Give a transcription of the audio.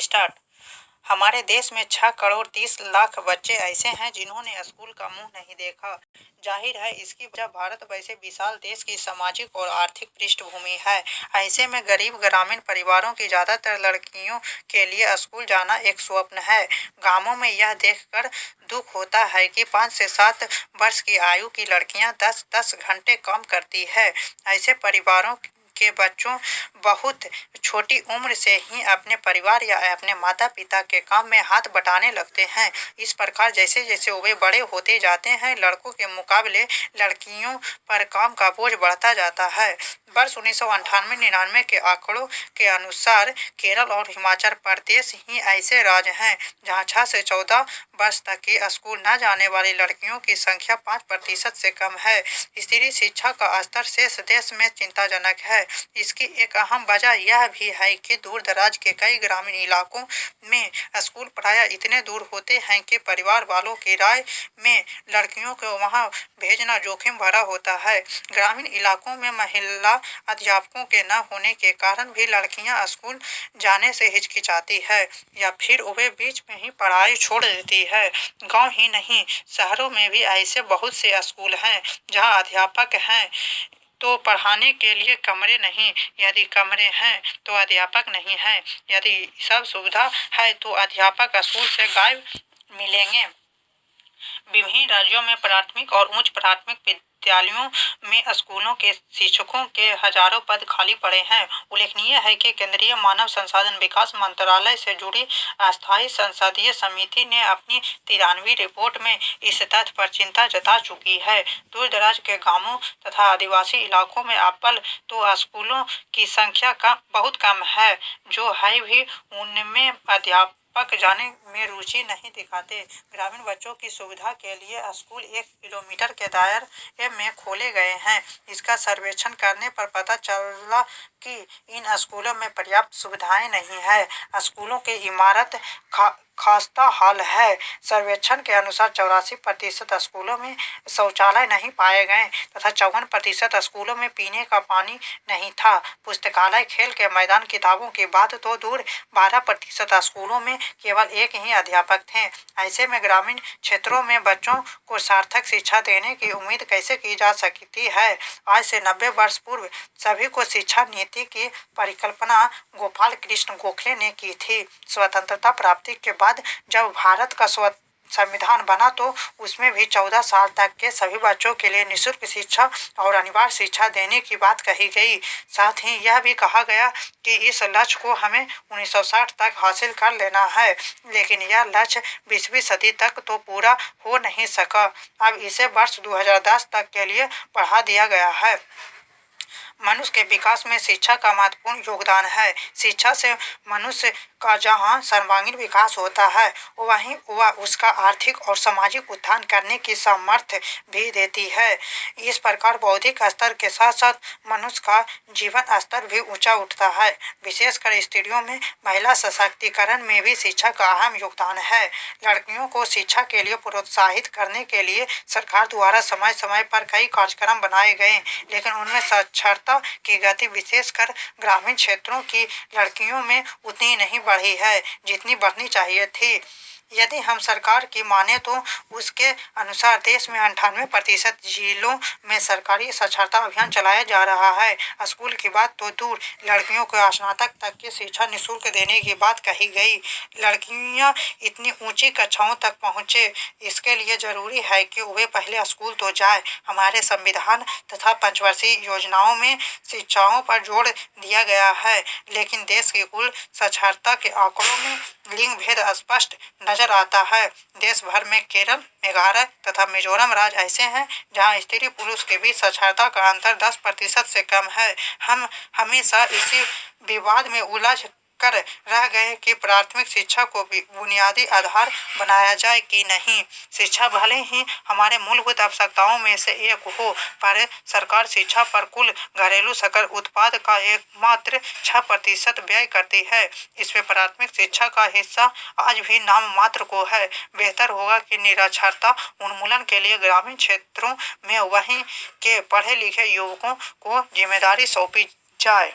Start. हमारे देश में 6 करोड़ 30 लाख बच्चे ऐसे हैं जिन्होंने स्कूल का मुंह नहीं देखा। जाहिर है इसकी वजह भारत वैसे विशाल देश की सामाजिक और आर्थिक पृष्ठभूमि है। ऐसे में गरीब ग्रामीण परिवारों की ज्यादातर लड़कियों के लिए स्कूल जाना एक स्वप्न है। गांवों में यह देखकर दुख होता है कि 5 से 7 वर्ष की आयु की लड़कियां 10-10 घंटे काम करती है। ऐसे परिवारों के बच्चों बहुत छोटी उम्र से ही अपने परिवार या अपने माता पिता के काम में हाथ बटाने लगते हैं। इस प्रकार जैसे जैसे वे बड़े होते जाते हैं, लड़कों के मुकाबले लड़कियों पर काम का बोझ बढ़ता जाता है। वर्ष 1998-99 के आंकड़ों के अनुसार केरल और हिमाचल प्रदेश ही ऐसे राज्य हैं जहां 6 से 14 वर्ष तक की स्कूल न जाने वाली लड़कियों की संख्या 5% से कम है। स्त्री शिक्षा का स्तर शेष देश में चिंताजनक है। इसकी एक अहम वजह यह भी है कि दूर दराज के कई ग्रामीण इलाकों में स्कूल प्रायः इतने दूर होते हैं कि परिवार वालों की राय में लड़कियों को वहां भेजना जोखिम भरा होता है। ग्रामीण इलाकों में महिला अध्यापकों के न होने के कारण भी लड़कियां स्कूल जाने से हिचकिचाती है या फिर वे बीच में ही पढ़ाई छोड़ देती है। गांव ही नहीं, शहरों में भी ऐसे बहुत से स्कूल हैं जहां अध्यापक हैं तो पढ़ाने के लिए कमरे नहीं, यदि कमरे हैं तो अध्यापक नहीं है, यदि सब सुविधा है तो अध्यापक स्कूल से गायब मिलेंगे। विभिन्न राज्यों में प्राथमिक और उच्च प्राथमिक विद्यालयों में स्कूलों के शिक्षकों के हजारों पद खाली पड़े हैं। उल्लेखनीय है कि केंद्रीय मानव संसाधन विकास मंत्रालय से जुड़ी अस्थायी संसदीय समिति ने अपनी 93वीं रिपोर्ट में इस तथ्य पर चिंता जता चुकी है। दूर दराज के गांवों तथा आदिवासी इलाकों में अव्वल तो स्कूलों की संख्या बहुत कम है, जो है भी उनमें अध्यापक जाने में रुचि नहीं दिखाते। ग्रामीण बच्चों की सुविधा के लिए स्कूल 1 किलोमीटर के दायरे में खोले गए हैं। इसका सर्वेक्षण करने पर पता चला कि इन स्कूलों में पर्याप्त सुविधाएं नहीं है। स्कूलों की इमारत खस्ता हाल है। सर्वेक्षण के अनुसार 84% स्कूलों में शौचालय नहीं पाए गए तथा 54% स्कूलों में पीने का पानी नहीं था। पुस्तकालय, खेल के मैदान, किताबों की बात तो दूर, 12% स्कूलों में केवल एक ही अध्यापक थे। ऐसे में ग्रामीण क्षेत्रों में बच्चों को सार्थक शिक्षा देने की उम्मीद कैसे की जा सकती है। आज से 90 वर्ष पूर्व सभी को शिक्षा नीति की परिकल्पना गोपाल कृष्ण गोखले ने की थी। स्वतंत्रता प्राप्ति के बाद जब भारत का संविधान बना तो उसमें भी 14 साल तक के सभी बच्चों के लिए निःशुल्क शिक्षा और अनिवार्य शिक्षा देने की बात कही गई। साथ ही यह भी कहा गया कि इस लक्ष्य को हमें 1960 तक हासिल कर लेना है, लेकिन यह लक्ष्य 20वीं सदी तक तो पूरा हो नहीं सका। अब इसे वर्ष 2010 तक के लिए बढ़ा दिया गया है। मनुष्य के विकास में शिक्षा का महत्वपूर्ण योगदान है। शिक्षा से मनुष्य का जहाँ सर्वांगीण विकास होता है, वहीं वह उसका आर्थिक और सामाजिक उत्थान करने की सामर्थ्य भी देती है। इस प्रकार बौद्धिक स्तर के साथ साथ मनुष्य का जीवन स्तर भी ऊंचा उठता है। विशेषकर स्त्रियों में महिला सशक्तिकरण में भी शिक्षा का अहम योगदान है। लड़कियों को शिक्षा के लिए प्रोत्साहित करने के लिए सरकार द्वारा समय समय पर कई कार्यक्रम बनाए गए, लेकिन उनमें साक्षरता की गति विशेषकर ग्रामीण क्षेत्रों की लड़कियों में उतनी नहीं बढ़ी है जितनी बढ़नी चाहिए थी। यदि हम सरकार की माने तो उसके अनुसार देश में 98% जिलों में सरकारी साक्षरता अभियान चलाया जा रहा है। स्कूल की बात तो दूर, लड़कियों को स्नातक तक की शिक्षा निःशुल्क देने की बात कही गई। लड़कियां इतनी ऊंची कक्षाओं तक पहुंचे, इसके लिए जरूरी है कि वे पहले स्कूल तो जाए। हमारे संविधान तथा पंचवर्षीय योजनाओं में शिक्षाओं पर जोर दिया गया है, लेकिन देश की कुल साक्षरता के आंकड़ों में लिंग भेद स्पष्ट नजर आता है। देश भर में केरल, मेघालय तथा मिजोरम राज्य ऐसे हैं जहां स्त्री पुरुष के बीच साक्षरता का अंतर 10% से कम है। हम हमेशा इसी विवाद में उलझ कर रह गए कि प्राथमिक शिक्षा को भी बुनियादी आधार बनाया जाए कि नहीं। शिक्षा भले ही हमारे मूलभूत आवश्यकताओं में से एक हो, पर सरकार शिक्षा पर कुल घरेलू सकल उत्पाद का एकमात्र 6% व्यय करती है। इसमें प्राथमिक शिक्षा का हिस्सा आज भी नाम मात्र को है। बेहतर होगा कि निरक्षरता उन्मूलन के लिए ग्रामीण क्षेत्रों में वहीं के पढ़े लिखे युवकों को जिम्मेदारी सौंपी जाए।